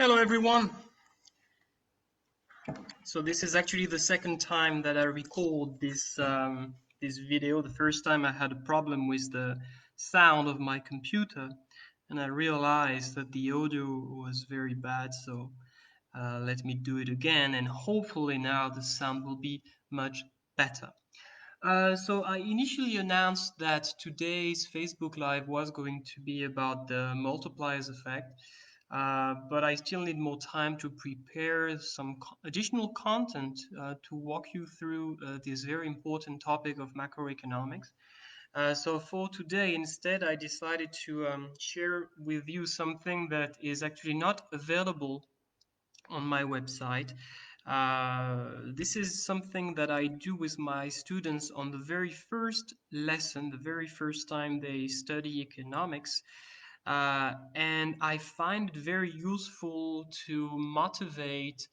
Hello everyone. So this is actually the second time that I record this video. The first time I had a problem with the sound of my computer, and I realized that the audio was very bad. So let me do it again, and hopefully now the sound will be much better. So I initially announced that today's Facebook Live was going to be about the multipliers effect, but I still need more time to prepare some additional content to walk you through this very important topic of macroeconomics. So for today, instead, I decided to share with you something that is actually not available on my website. This is something that I do with my students on the very first lesson, the very first time they study economics. And I find it very useful to motivate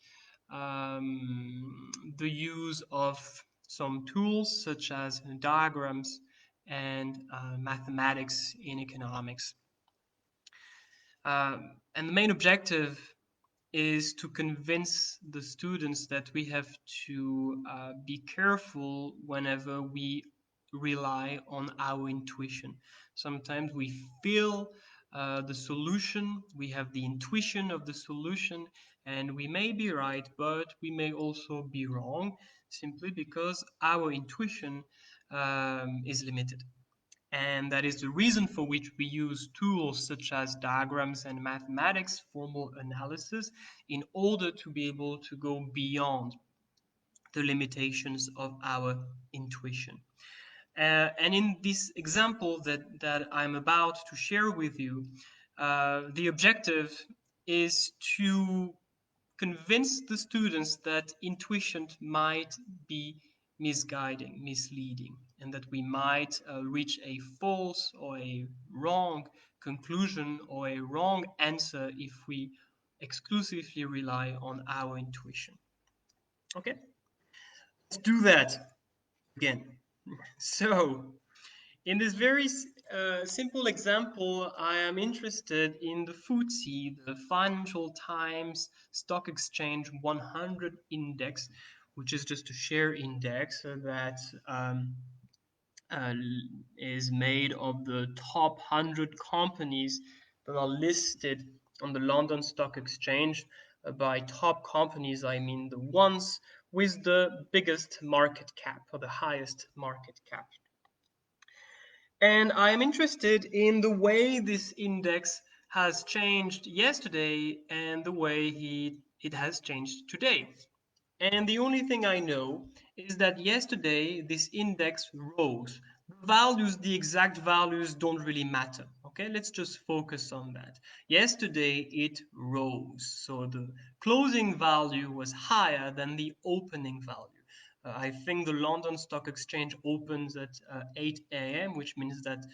the use of some tools such as diagrams and mathematics in economics. And the main objective is to convince the students that we have to be careful whenever we rely on our intuition. Sometimes we feel the solution, we have the intuition of the solution, and we may be right, but we may also be wrong, simply because our intuition is limited. And that is the reason for which we use tools such as diagrams and mathematics, formal analysis, in order to be able to go beyond the limitations of our intuition. And in this example that I'm about to share with you, the objective is to convince the students that intuition might be misguiding, misleading, and that we might reach a false or a wrong conclusion or a wrong answer if we exclusively rely on our intuition. Okay, let's do that again. So, in this very simple example, I am interested in the FTSE, the Financial Times Stock Exchange 100 Index, which is just a share index that uh, is made of the top 100 companies that are listed on the London Stock Exchange. By top companies, I mean the ones with the biggest market cap or the highest market cap. And I am interested in the way this index has changed yesterday and the way it has changed today. And the only thing I know is that yesterday this index rose. The values, the exact values don't really matter. Okay, let's just focus on that. Yesterday it rose. So the closing value was higher than the opening value. I think the London Stock Exchange opens at 8 a.m., which means that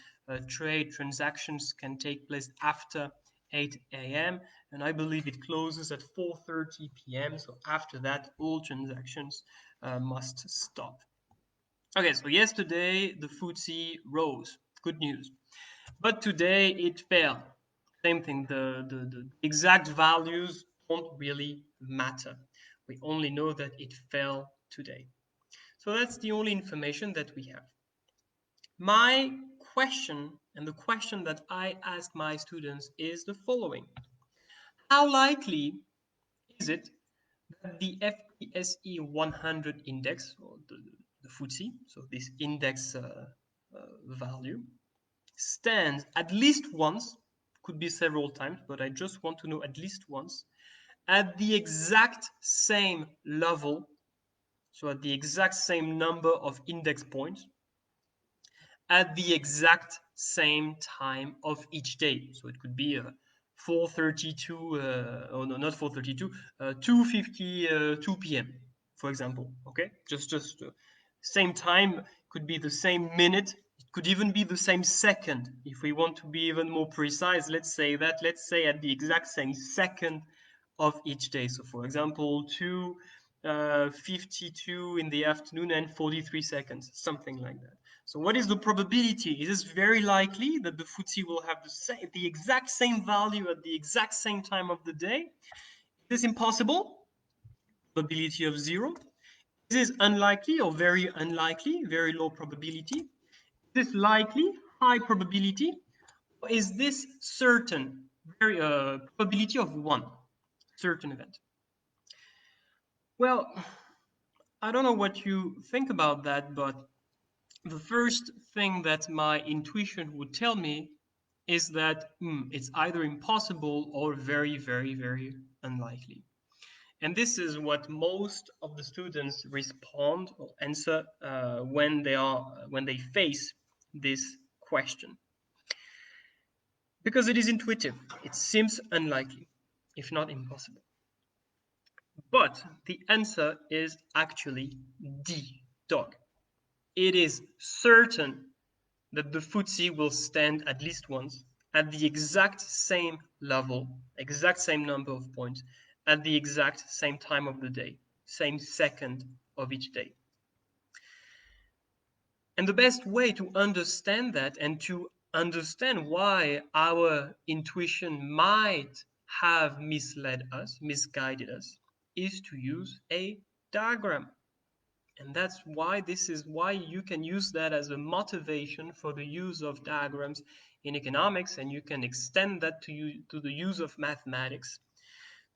trade transactions can take place after 8 a.m. and I believe it closes at 4:30 p.m. So after that, all transactions must stop. Okay, so yesterday the FTSE rose. Good news. But today it fell. Same thing. The exact values don't really matter. We only know that it fell today. So that's the only information that we have. My question, and the question that I ask my students, is the following. How likely is it that the FTSE 100 index, or the FTSE, so this index value, stands at least once, could be several times, but I just want to know at least once, at the exact same level, so at the exact same number of index points, at the exact same time of each day. So it could be 4:32, oh no, not 4:32, 2:52 p.m., for example. Okay, just same time, could be the same minute, it could even be the same second. If we want to be even more precise, let's say at the exact same second of each day. So for example, 2:52 in the afternoon and 43 seconds, something like that. So what is the probability? It is very likely that the FTSE will have the exact same value at the exact same time of the day. Is this impossible? Probability of 0. Is this unlikely or very unlikely? Very low probability. Is this likely? High probability. Or is this certain? Very probability of 1. Certain event. Well, I don't know what you think about that, but the first thing that my intuition would tell me is that it's either impossible or very, very, very unlikely. And this is what most of the students respond or answer when they face this question, because it is intuitive. It seems unlikely, if not impossible. But the answer is actually D, dog. It is certain that the FTSE will stand at least once at the exact same level, exact same number of points, at the exact same time of the day, same second of each day. And the best way to understand that and to understand why our intuition might have misled us, misguided us, is to use a diagram. And that's why this is why you can use that as a motivation for the use of diagrams in economics, and you can extend that to the use of mathematics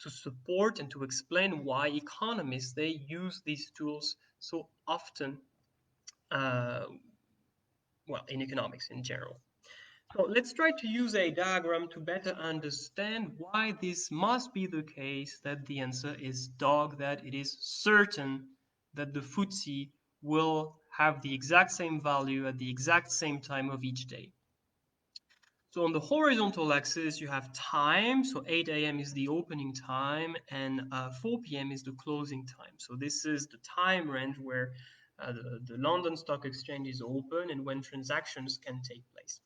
to support and to explain why economists they use these tools so often, uh, well, in economics in general. So let's try to use a diagram to better understand why this must be the case, that the answer is dog, that it is certain that the FTSE will have the exact same value at the exact same time of each day. So on the horizontal axis, you have time. So 8 a.m. is the opening time and 4 p.m. is the closing time. So this is the time range where the London Stock Exchange is open and when transactions can take place.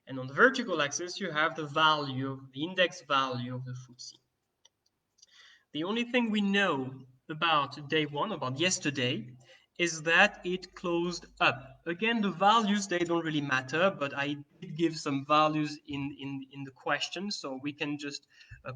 And on the vertical axis, you have the value, the index value of the FTSE. The only thing we know about day one, about yesterday, is that it closed up. Again, the values, they don't really matter, but I did give some values in the question, so we can just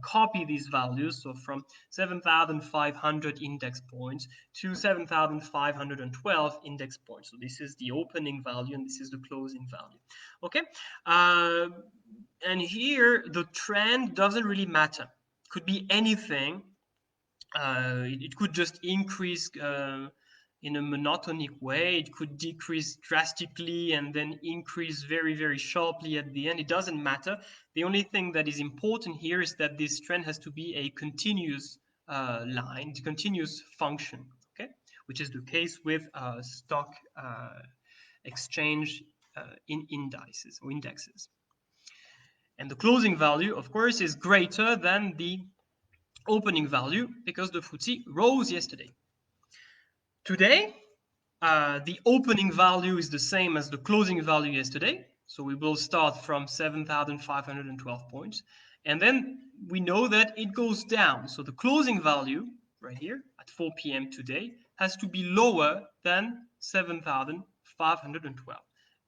copy these values. So from 7,500 index points to 7,512 index points. So this is the opening value and this is the closing value. Okay? And here, the trend doesn't really matter. Could be anything. It could just increase in a monotonic way. It could decrease drastically and then increase very, very sharply at the end. It doesn't matter. The only thing that is important here is that this trend has to be a continuous line, continuous function, okay? Which is the case with stock exchange in indices or indexes. And the closing value, of course, is greater than the opening value because the FTSE rose yesterday. Today, the opening value is the same as the closing value yesterday. So we will start from 7,512 points. And then we know that it goes down. So the closing value right here at 4 p.m. today has to be lower than 7,512.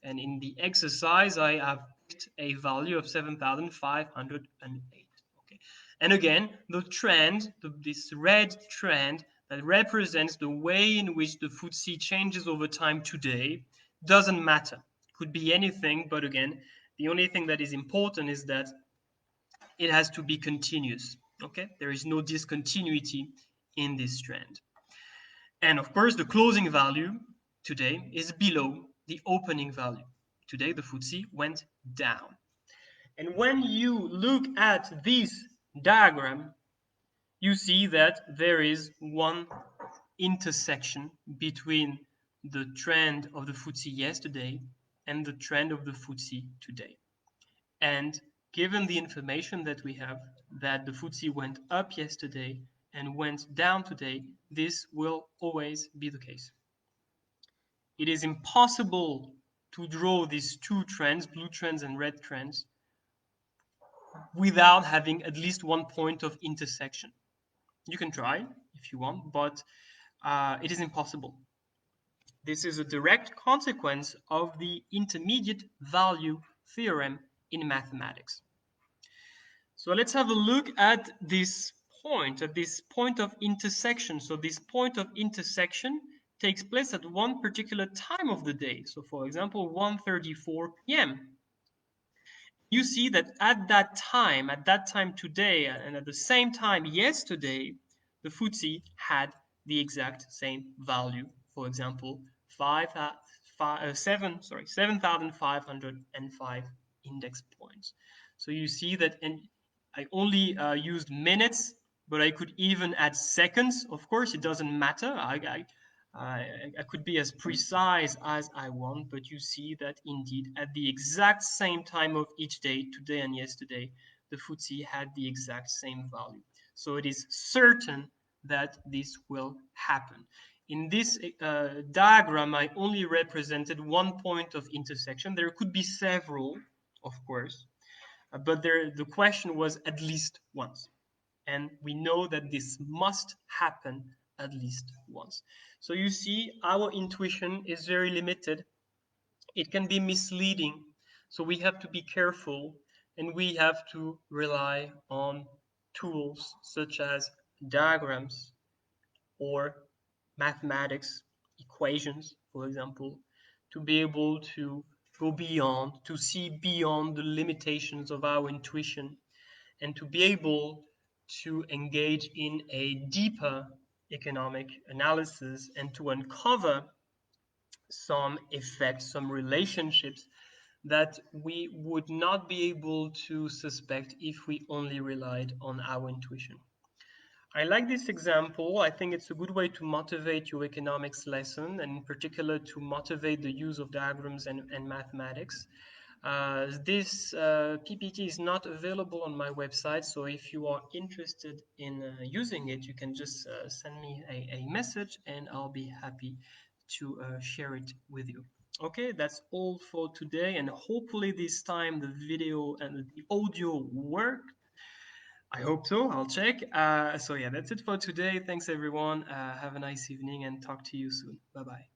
And in the exercise, I have picked a value of 7,508. Okay. And again, the trend, this red trend that represents the way in which the FTSE changes over time today doesn't matter. Could be anything, but again, the only thing that is important is that it has to be continuous. Okay, there is no discontinuity in this trend. And of course, the closing value today is below the opening value. Today, the FTSE went down. And when you look at this diagram, you see that there is one intersection between the trend of the FTSE yesterday and the trend of the FTSE today. And given the information that we have, that the FTSE went up yesterday and went down today, this will always be the case. It is impossible to draw these two trends, blue trends and red trends, without having at least one point of intersection. You can try if you want, but it is impossible. This is a direct consequence of the intermediate value theorem in mathematics. So let's have a look at this point of intersection. So this point of intersection takes place at one particular time of the day. So for example, 1:34 p.m. You see that at that time today, and at the same time yesterday, the FTSE had the exact same value. For example, 7,505 index points. So you see that, and I only used minutes, but I could even add seconds. Of course, it doesn't matter. I could be as precise as I want, but you see that indeed at the exact same time of each day, today and yesterday, the FTSE had the exact same value. So it is certain that this will happen. In this diagram, I only represented one point of intersection. There could be several, of course, but the question was at least once. And we know that this must happen at least once. So you see, our intuition is very limited. It can be misleading. So we have to be careful, and we have to rely on tools such as diagrams or mathematics, equations, for example, to be able to go beyond, to see beyond the limitations of our intuition, and to be able to engage in a deeper economic analysis and to uncover some effects, some relationships that we would not be able to suspect if we only relied on our intuition. I like this example. I think it's a good way to motivate your economics lesson, and in particular to motivate the use of diagrams and mathematics. This PPT is not available on my website, so if you are interested in using it, you can just send me a message and I'll be happy to share it with you. Okay, that's all for today, and hopefully this time the video and the audio work. I hope so. I'll check. So yeah, that's it for today. Thanks everyone. Have a nice evening and talk to you soon. Bye bye.